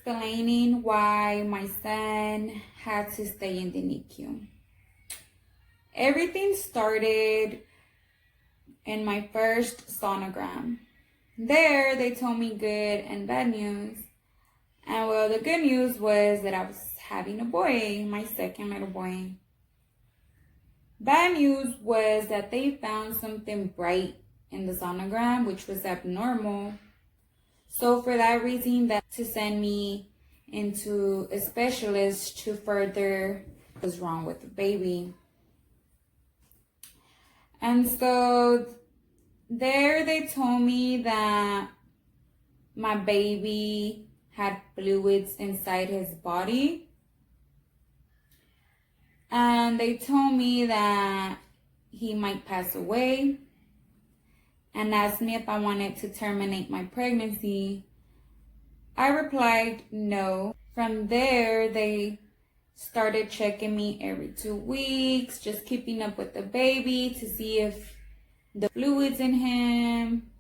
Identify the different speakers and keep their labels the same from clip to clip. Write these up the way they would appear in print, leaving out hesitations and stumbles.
Speaker 1: explaining why my son had to stay in the NICU. Everything started in my first sonogram. There, they told me good and bad news. And well, the good news was that I was having a boy, my second little boy. Bad news was that they found something bright in the sonogram, which was abnormal. So for that reason, that to send me into a specialist to further what was wrong with the baby. And so there they told me that my baby had fluids inside his body. And they told me that he might pass away and asked me if I wanted to terminate my pregnancy. I replied no. From there, they started checking me every 2 weeks, just keeping up with the baby to see if the fluids in him.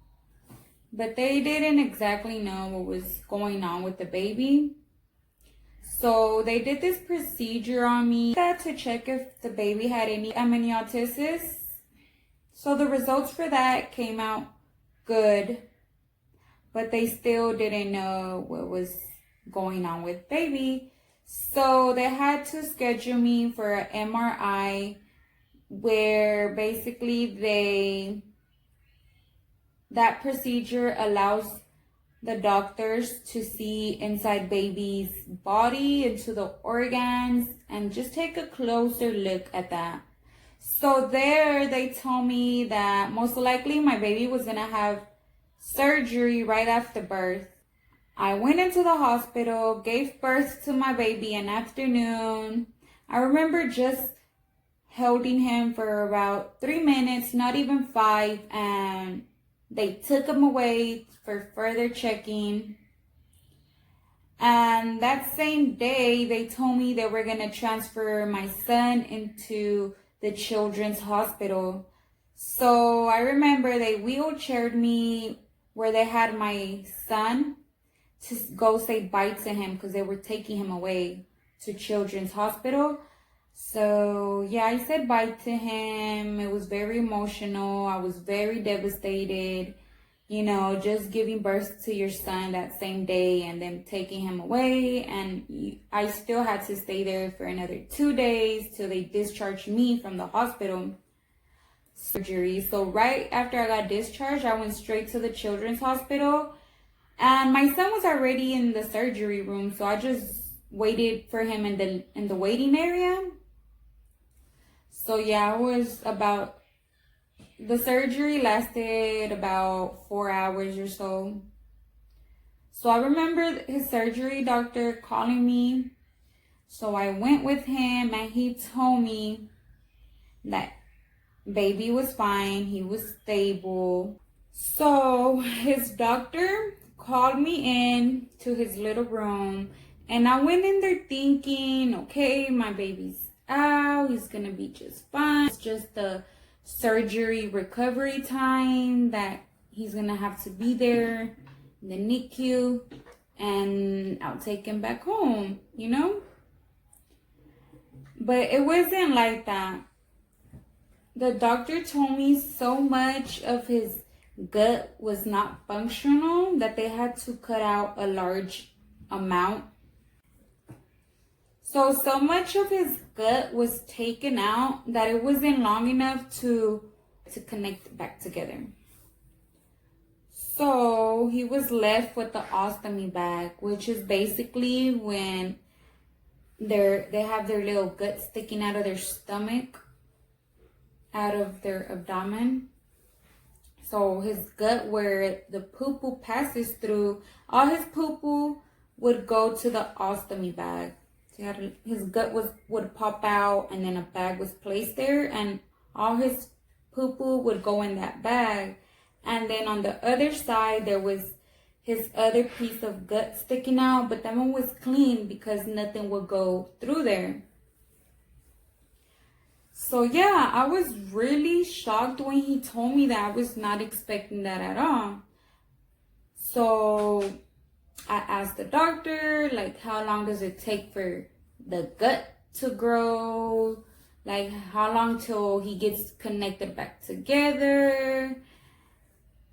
Speaker 1: But they didn't exactly know what was going on with the baby. So they did this procedure on me to check if the baby had any amniotic. So the results for that came out good, but they still didn't know what was going on with baby. So they had to schedule me for an MRI where basically that procedure allows the doctors to see inside baby's body, into the organs, and just take a closer look at that. So there they told me that most likely my baby was gonna have surgery right after birth. I went into the hospital, gave birth to my baby in the afternoon. I remember just holding him for about 3 minutes, not even 5, and they took him away for further checking. And that same day, they told me they were gonna transfer my son into the children's hospital. So I remember they wheelchaired me where they had my son to go say bye to him because they were taking him away to children's hospital. So yeah, I said bye to him. It was very emotional. I was very devastated, just giving birth to your son that same day and then taking him away. And I still had to stay there for another 2 days till they discharged me from the hospital surgery. So right after I got discharged, I went straight to the children's hospital, and my son was already in the surgery room. So I just waited for him in the waiting area. So yeah, the surgery lasted about 4 hours or so. So I remember his surgery doctor calling me. So I went with him and he told me that baby was fine. He was stable. So his doctor called me in to his little room, and I went in there thinking, okay, my baby's out. He's going to be just fine. It's just the surgery recovery time that he's gonna have to be there in the NICU, and I'll take him back home, But it wasn't like that. The doctor told me so much of his gut was not functional that they had to cut out a large amount. So much of his gut was taken out that it wasn't long enough to connect back together. So he was left with the ostomy bag, which is basically when they have their little gut sticking out of their stomach, out of their abdomen. So his gut, where the poo-poo passes through, all his poo-poo would go to the ostomy bag. His gut would pop out, and then a bag was placed there, and all his poo-poo would go in that bag. And then on the other side, there was his other piece of gut sticking out, but that one was clean because nothing would go through there. So yeah, I was really shocked when he told me that. I was not expecting that at all. So I asked the doctor, like, how long does it take for the gut to grow? Like, how long till he gets connected back together?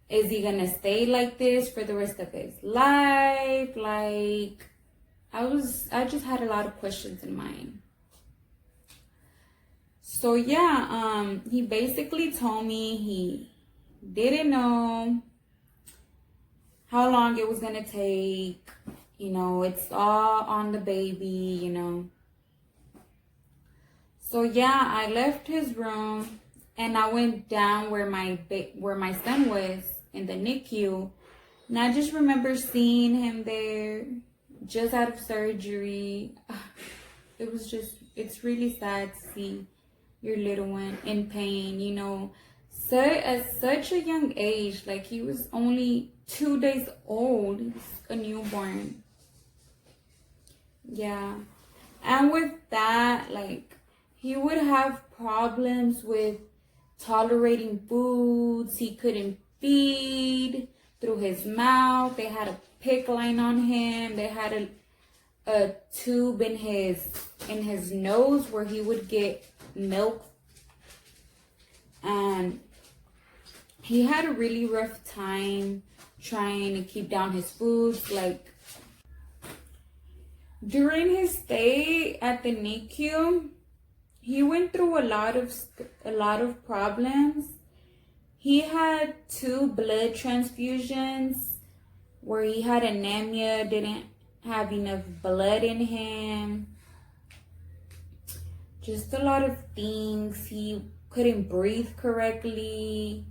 Speaker 1: Is he gonna stay like this for the rest of his life? Like, I just had a lot of questions in mind. So yeah, he basically told me he didn't know how long it was gonna take. You know, it's all on the baby, you know. So yeah, I left his room and I went down where my son was in the NICU. And I just remember seeing him there, just out of surgery. It's really sad to see your little one in pain, you know. So at such a young age, like he was only 2 days old, he was a newborn. Yeah. And with that, like, he would have problems with tolerating foods. He couldn't feed through his mouth. They had a PICC line on him. They had a tube in his nose where he would get milk. And he had a really rough time trying to keep down his foods. Like, during his stay at the NICU, he went through a lot of problems. He had 2 blood transfusions where he had anemia, didn't have enough blood in him. Just a lot of things. He couldn't breathe correctly.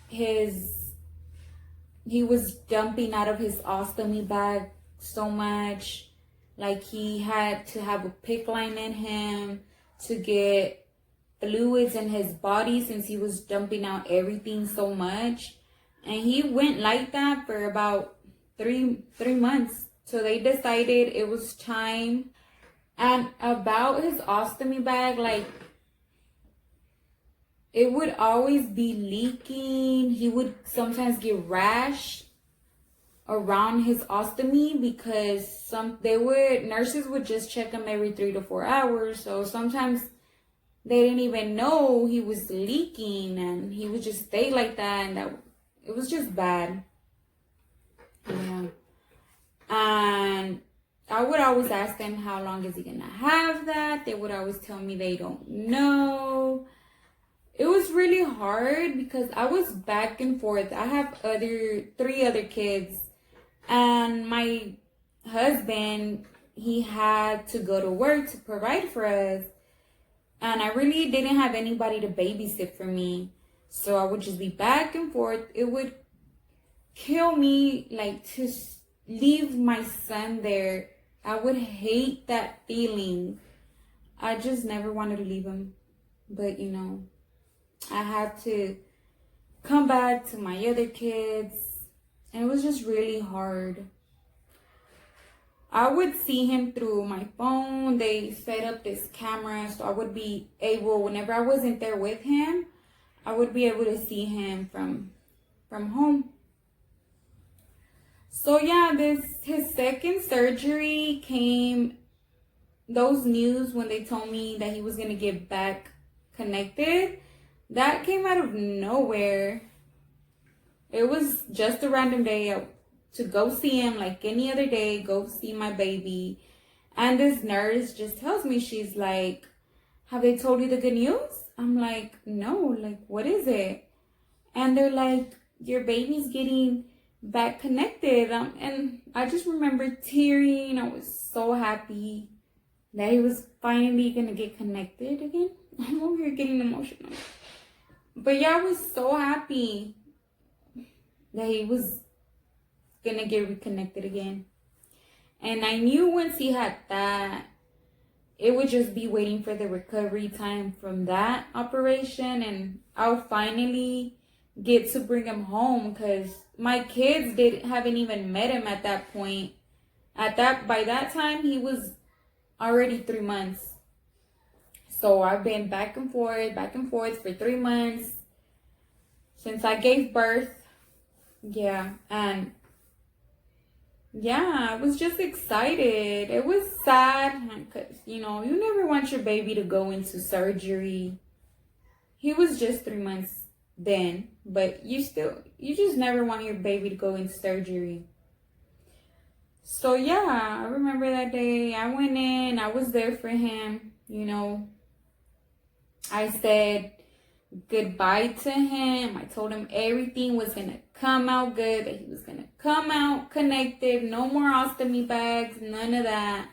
Speaker 1: He was dumping out of his ostomy bag so much. Like, he had to have a PICC line in him to get fluids in his body since he was dumping out everything so much. And he went like that for about three months. So they decided it was time. And about his ostomy bag, like, it would always be leaking. He would sometimes get rash around his ostomy because nurses would just check him every 3 to 4 hours. So sometimes they didn't even know he was leaking, and he would just stay like that, and it was just bad. Yeah. And I would always ask them, how long is he gonna have that? They would always tell me they don't know. It was really hard because I was back and forth. I have 3 other kids, and my husband, he had to go to work to provide for us. And I really didn't have anybody to babysit for me. So I would just be back and forth. It would kill me, like, to leave my son there. I would hate that feeling. I just never wanted to leave him. But, you know, I had to come back to my other kids. And it was just really hard. I would see him through my phone. They set up this camera so I would be able, whenever I wasn't there with him, I would be able to see him from home. So yeah, his second surgery came, those news when they told me that he was going to get back connected, that came out of nowhere. It was just a random day to go see him, like any other day, go see my baby. And this nurse just tells me, she's like, have they told you the good news? I'm like, no, like, what is it? And they're like, your baby's getting back connected. And I just remember tearing. I was so happy that he was finally gonna get connected again. I'm over here getting emotional. But yeah, I was so happy that he was gonna get reconnected again. And I knew once he had that, it would just be waiting for the recovery time from that operation, and I'll finally get to bring him home, because my kids haven't even met him at that point. By that time, he was already 3 months. So I've been back and forth for 3 months since I gave birth. Yeah, and yeah, I was just excited. It was sad because, you know, you never want your baby to go into surgery. He was just 3 months then, but you just never want your baby to go into surgery. So yeah, I remember that day. I went in, I was there for him, you know. I said goodbye to him. I told him everything was gonna come out good, that he was gonna come out connected, no more ostomy bags, none of that.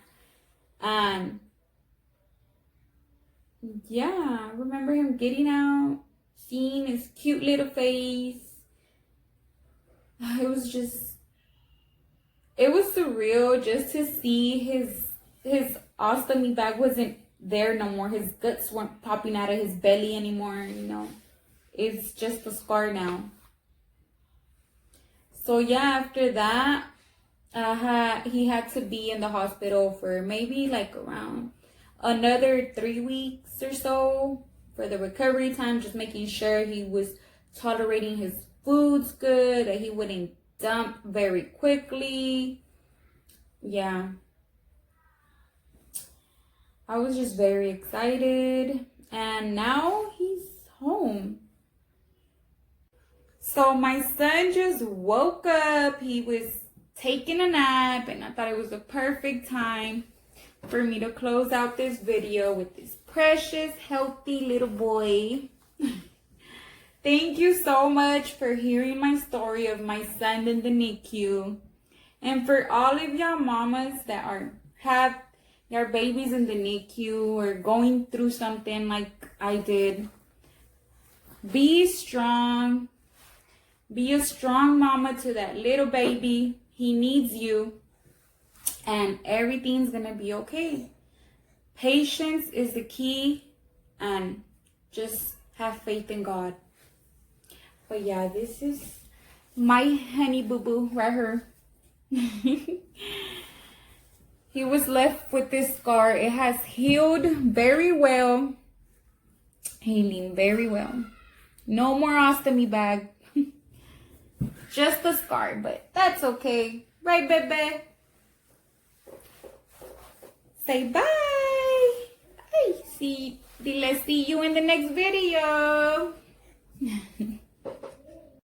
Speaker 1: Yeah, I remember him getting out, seeing his cute little face. It was surreal just to see his ostomy bag wasn't there no more. His guts weren't popping out of his belly anymore, you know. It's just a scar now. So yeah, after that, he had to be in the hospital for maybe like around another 3 weeks or so for the recovery time, just making sure he was tolerating his foods good, that he wouldn't dump very quickly. Yeah. I was just very excited. And now he's home. So my son just woke up. He was taking a nap, and I thought it was the perfect time for me to close out this video with this precious, healthy little boy. Thank you so much for hearing my story of my son in the NICU. And for all of y'all mamas that have your babies in the NICU or going through something like I did, be strong. Be a strong mama to that little baby. He needs you. And everything's going to be okay. Patience is the key. And just have faith in God. But yeah, this is my honey boo-boo right here. He was left with this scar. It has healed very well. Healing very well. No more ostomy bag. Just a scar, but that's okay. Right, baby? Say bye. Let's see you in the next video.